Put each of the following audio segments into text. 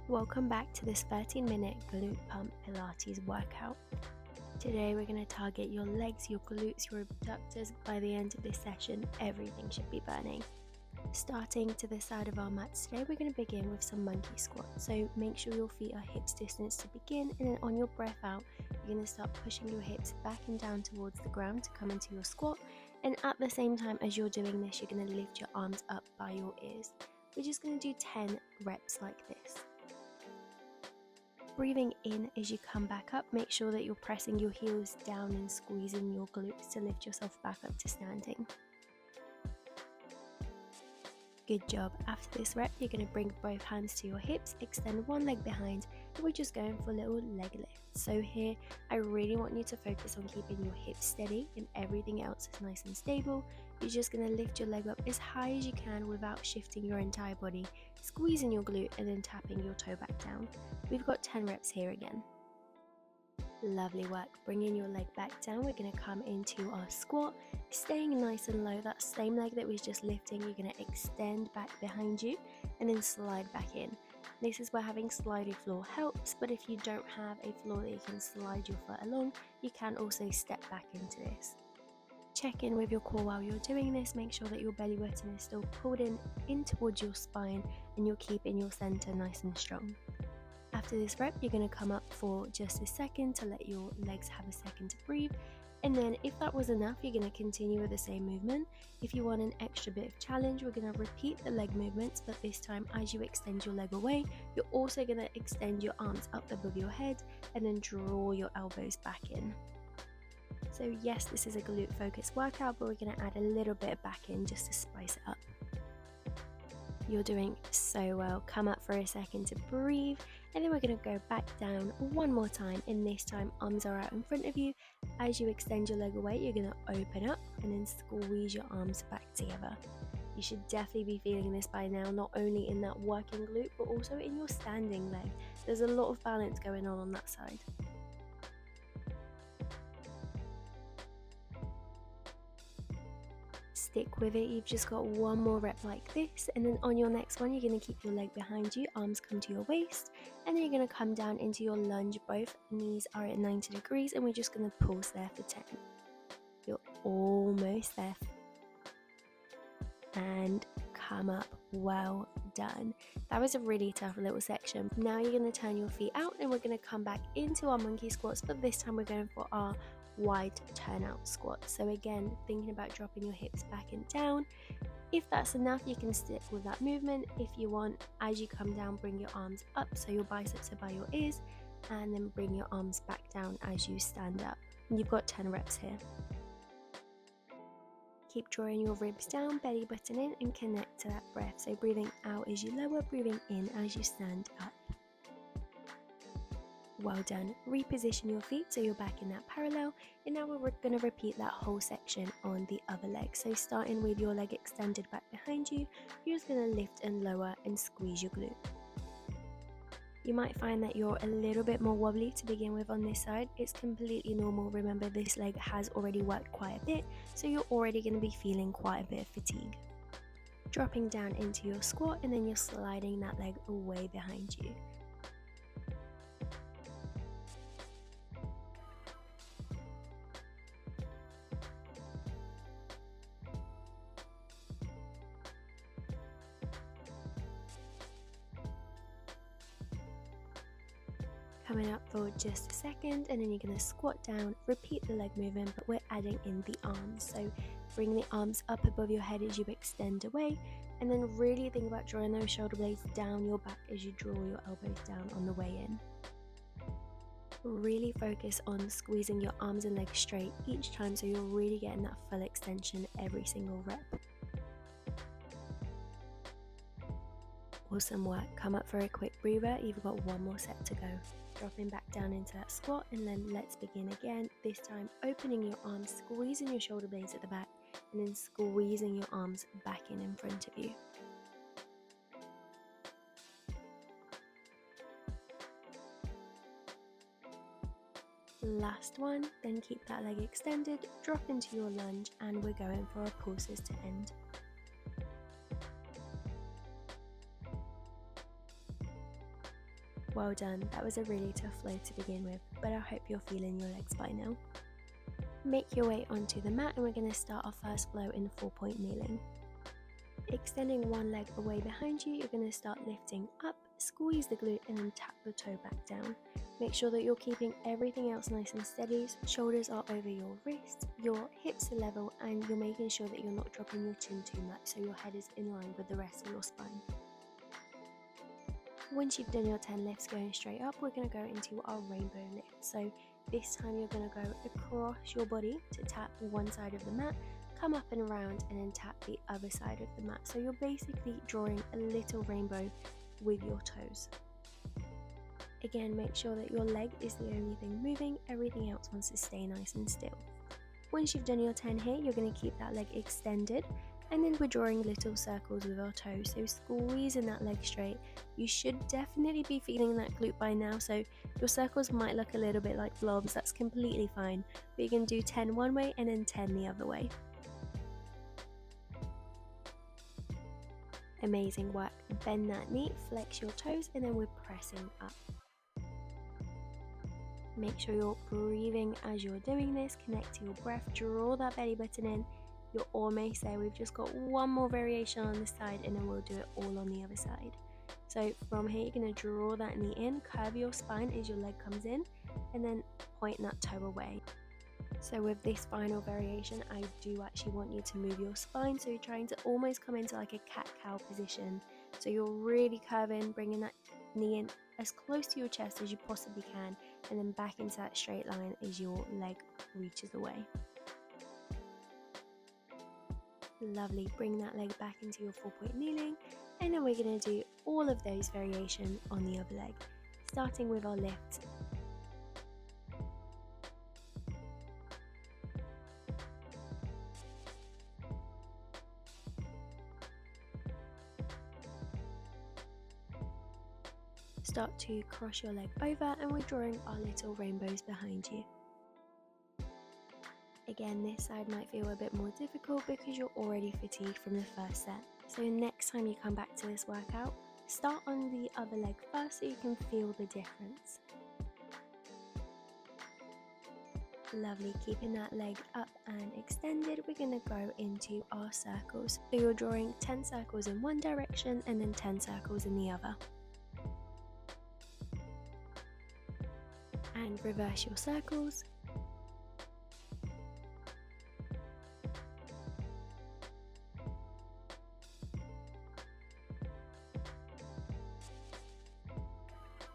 Welcome back to this 13-minute glute pump Pilates workout. Today we're going to target your legs, your glutes, your abductors. By the end of this session, everything should be burning. Starting to the side of our mats today, we're going to begin with some monkey squats. So make sure your feet are hips distance to begin, and then on your breath out, you're going to start pushing your hips back and down towards the ground to come into your squat. And at the same time as you're doing this, you're going to lift your arms up by your ears. We're just going to do 10 reps like this. Breathing in as you come back up, make sure that you're pressing your heels down and squeezing your glutes to lift yourself back up to standing. Good job. After this rep, you're going to bring both hands to your hips, extend one leg behind, and we're just going for a little leg lift. So here, I really want you to focus on keeping your hips steady and everything else is nice and stable. You're just going to lift your leg up as high as you can without shifting your entire body, squeezing your glute and then tapping your toe back down. We've got 10 reps here again. Lovely work. Bringing your leg back down, we're going to come into our squat, staying nice and low. That same leg that was just lifting, you're going to extend back behind you and then slide back in. This is where having slidey floor helps, but if you don't have a floor that you can slide your foot along, you can also step back into this. Check in with your core while you're doing this. Make sure that your belly button is still pulled in towards your spine and you're keeping your center nice and strong. After this rep, you're going to come up for just a second to let your legs have a second to breathe. And then if that was enough, you're going to continue with the same movement. If you want an extra bit of challenge, we're going to repeat the leg movements, but this time as you extend your leg away, you're also going to extend your arms up above your head and then draw your elbows back in. So yes, this is a glute focused workout, but we're going to add a little bit of back in just to spice it up. You're doing so well. Come up for a second to breathe, and then we're going to go back down one more time, and this time arms are out in front of you. As you extend your leg away, you're going to open up and then squeeze your arms back together. You should definitely be feeling this by now, not only in that working glute but also in your standing leg. There's a lot of balance going on that side. Stick with it. You've just got one more rep like this, and then on your next one, you're going to keep your leg behind you, arms come to your waist, and then you're going to come down into your lunge. Both knees are at 90 degrees, and we're just going to pause there for 10. You're almost there. And come up. Well done. That was a really tough little section. Now you're going to turn your feet out, and we're going to come back into our monkey squats, but this time we're going for our wide turnout squat. So again, thinking about dropping your hips back and down. If that's enough, you can stick with that movement. If you want, as you come down, bring your arms up so your biceps are by your ears, and then bring your arms back down as you stand up. And you've got 10 reps here. Keep drawing your ribs down, belly button in, and connect to that breath. So breathing out as you lower, breathing in as you stand up. Well done. Reposition your feet so you're back in that parallel, and now we're going to repeat that whole section on the other leg. So starting with your leg extended back behind you, you're just going to lift and lower and squeeze your glute. You might find that you're a little bit more wobbly to begin with on this side. It's completely normal. Remember, this leg has already worked quite a bit, so you're already going to be feeling quite a bit of fatigue. Dropping down into your squat, and then you're sliding that leg away behind you. Coming up for just a second, and then you're going to squat down, repeat the leg movement, but we're adding in the arms. So bring the arms up above your head as you extend away, and then really think about drawing those shoulder blades down your back as you draw your elbows down on the way in. Really focus on squeezing your arms and legs straight each time, so you're really getting that full extension every single rep. Awesome work. Come up for a quick breather. You've got one more set to go. Dropping back down into that squat, and then let's begin again. This time opening your arms, squeezing your shoulder blades at the back, and then squeezing your arms back in front of you. Last one, then keep that leg extended, drop into your lunge, and we're going for our pulses to end. Well done, that was a really tough flow to begin with, but I hope you're feeling your legs by now. Make your way onto the mat and we're going to start our first flow in 4-point kneeling. Extending one leg away behind you, you're going to start lifting up, squeeze the glute and then tap the toe back down. Make sure that you're keeping everything else nice and steady. Shoulders are over your wrists, your hips are level, and you're making sure that you're not dropping your chin too much so your head is in line with the rest of your spine. Once you've done your 10 lifts going straight up, we're going to go into our rainbow lift. So this time you're going to go across your body to tap one side of the mat, come up and around and then tap the other side of the mat. So you're basically drawing a little rainbow with your toes. Again, make sure that your leg is the only thing moving, everything else wants to stay nice and still. Once you've done your 10 here, you're going to keep that leg extended and then we're drawing little circles with our toes, so squeezing that leg straight. You should definitely be feeling that glute by now, so your circles might look a little bit like blobs, that's completely fine, but you can do 10 one way and then 10 the other way. Amazing work. Bend that knee, flex your toes, and then we're pressing up. Make sure you're breathing as you're doing this, connect to your breath, draw that belly button in. You're almost there, we've just got one more variation on this side and then we'll do it all on the other side. So from here you're going to draw that knee in, curve your spine as your leg comes in and then point that toe away. So with this final variation, I do actually want you to move your spine, so you're trying to almost come into like a cat-cow position. So you're really curving, bringing that knee in as close to your chest as you possibly can and then back into that straight line as your leg reaches away. Lovely, bring that leg back into your 4-point kneeling and then we're going to do all of those variations on the other leg, starting with our lift. Start to cross your leg over and we're drawing our little rainbows behind you. Again, this side might feel a bit more difficult because you're already fatigued from the first set. So next time you come back to this workout, start on the other leg first so you can feel the difference. Lovely, keeping that leg up and extended, we're going to go into our circles. So you're drawing 10 circles in one direction and then 10 circles in the other. And reverse your circles.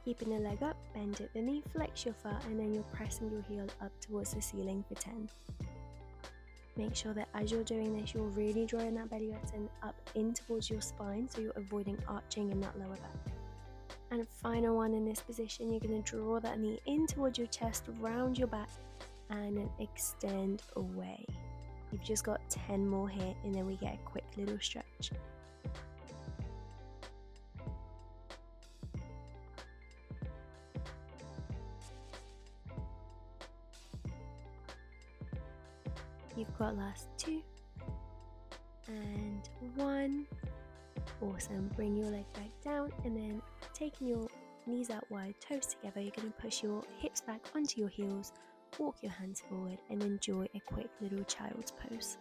Keeping the leg up, bend at the knee, flex your foot, and then you're pressing your heel up towards the ceiling for 10. Make sure that as you're doing this, you're really drawing that belly button up in towards your spine, so you're avoiding arching in that lower back. And final one in this position, you're going to draw that knee in towards your chest, round your back, and then extend away. You've just got 10 more here, and then we get a quick little stretch. You've got last 2 and 1. Awesome. Bring your leg back down and then taking your knees out wide, toes together, you're going to push your hips back onto your heels, walk your hands forward and enjoy a quick little child's pose.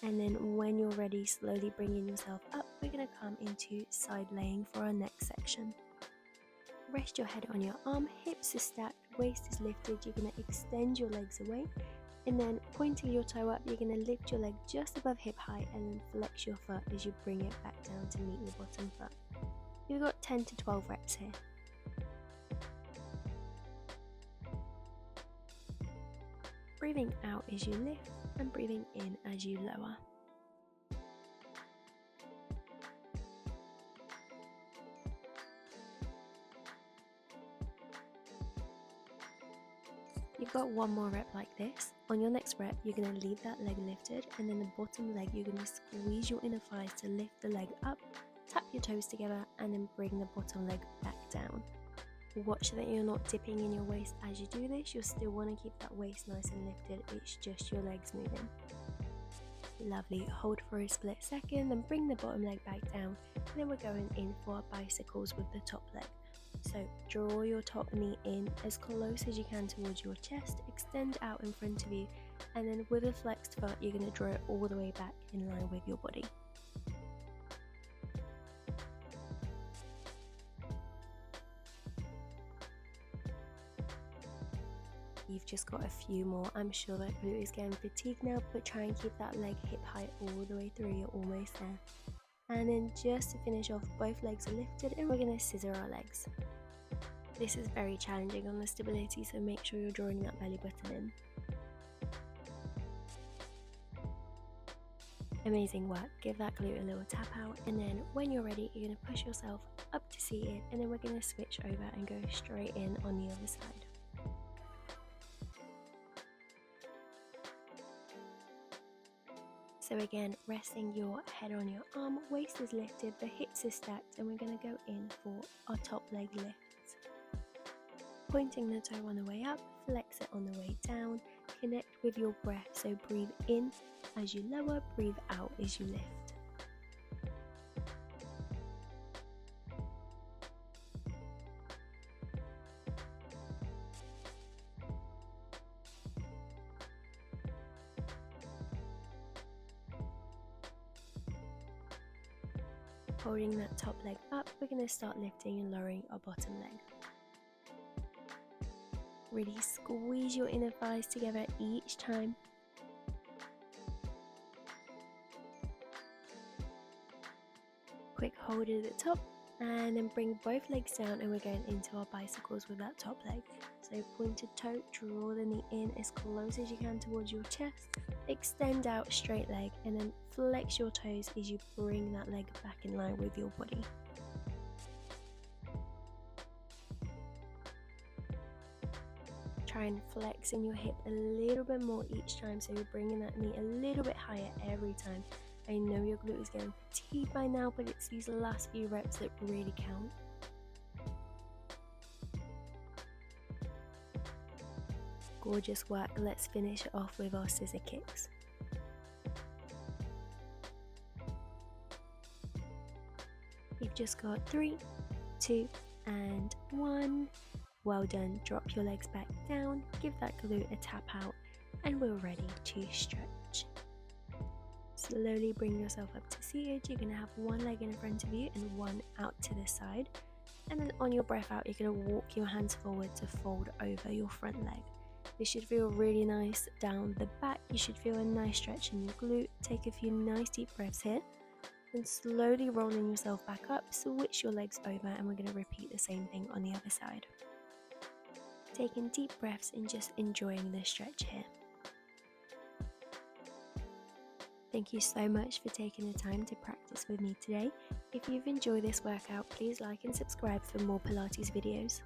And then when you're ready, slowly bringing yourself up, we're going to come into side laying for our next section. Rest your head on your arm, hips are stacked, waist is lifted, you're going to extend your legs away. And then pointing your toe up, you're going to lift your leg just above hip height and then flex your foot as you bring it back down to meet your bottom foot. You've got 10 to 12 reps here. Breathing out as you lift and breathing in as you lower. You've got one more rep like this. On your next rep, you're going to leave that leg lifted and then the bottom leg, you're going to squeeze your inner thighs to lift the leg up, tap your toes together and then bring the bottom leg back down. Watch that you're not dipping in your waist as you do this. You'll still want to keep that waist nice and lifted, it's just your legs moving. Lovely. Hold for a split second, then bring the bottom leg back down, and then we're going in for our bicycles with the top leg. So draw your top knee in as close as you can towards your chest, extend out in front of you, and then with a flexed foot you're going to draw it all the way back in line with your body. You've just got a few more. I'm sure that glute is getting fatigued now, but try and keep that leg hip height all the way through. You're almost there. And then just to finish off, both legs are lifted and we're going to scissor our legs. This is very challenging on the stability, so make sure you're drawing that belly button in. Amazing work. Give that glute a little tap out, and then when you're ready, you're going to push yourself up to seated, and then we're going to switch over and go straight in on the other side. So again, resting your head on your arm, waist is lifted, the hips are stacked, and we're going to go in for our top leg lifts. Pointing the toe on the way up, flex it on the way down, connect with your breath, so breathe in as you lower, breathe out as you lift. Holding that top leg up, we're going to start lifting and lowering our bottom leg. Really squeeze your inner thighs together each time. Quick hold at the top, and then bring both legs down, and we're going into our bicycles with that top leg. So pointed toe, draw the knee in as close as you can towards your chest, extend out straight leg, and then flex your toes as you bring that leg back in line with your body. Try and flex in your hip a little bit more each time, so you're bringing that knee a little bit higher every time. I know your glute is getting fatigued by now, but it's these last few reps that really count. Gorgeous work. Let's finish off with our scissor kicks. You've just got 3, 2, and 1. Well done. Drop your legs back down, give that glute a tap out, and we're ready to stretch. Slowly bring yourself up to seated. You're going to have one leg in front of you and one out to the side. And then on your breath out, you're going to walk your hands forward to fold over your front leg. This should feel really nice down the back. You should feel a nice stretch in your glute. Take a few nice deep breaths here. Then slowly rolling yourself back up, switch your legs over, and we're going to repeat the same thing on the other side. Taking deep breaths and just enjoying this stretch here. Thank you so much for taking the time to practice with me today. If you've enjoyed this workout, please like and subscribe for more Pilates videos.